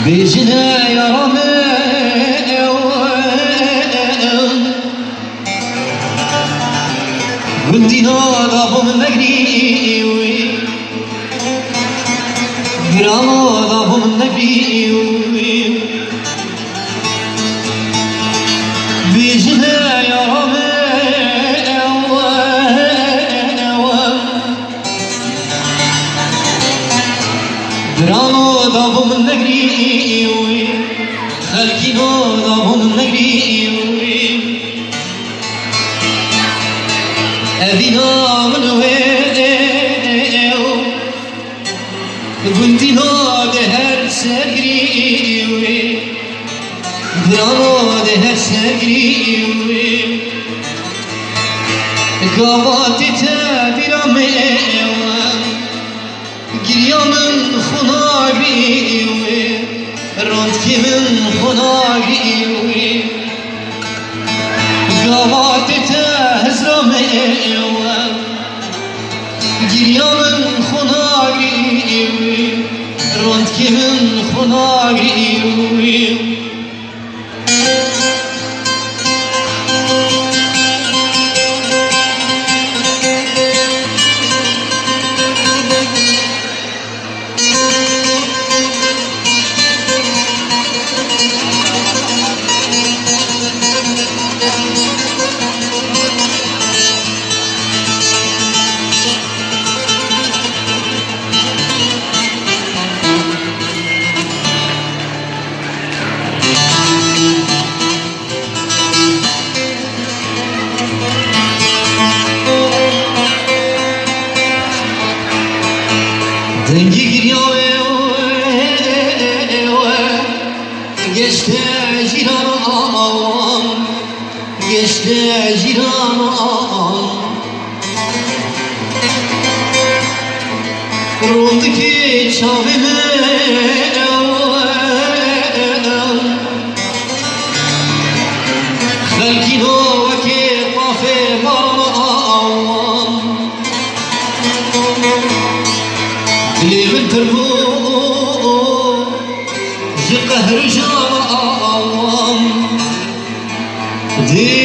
بێژنە یارا من گوندینا دابۆ من نەگریوی گراما دابۆ من نەگریوی بێژنە یارا من گراما دابۆ من نەگریوی خەلکینا دابۆ من نەگریوی ئەڤینا من وێدێو گوندینا دێ هەر سەرگریوی گراما دێ هەر سەرگریوی گاواتی تە بیرا مێوە گریا من خوناگریوی ڕۆنتکی من خوناگریوی گاواتی تە هەزرا مێوە گریا من خوناگریوی ڕۆنتکی من خوناگریوی دنگی گریاوه geçti jiran ağam geçti jiran ağam rondaki çavime خلقنا وكي طافي مرام اللي من تربو قهر جام دي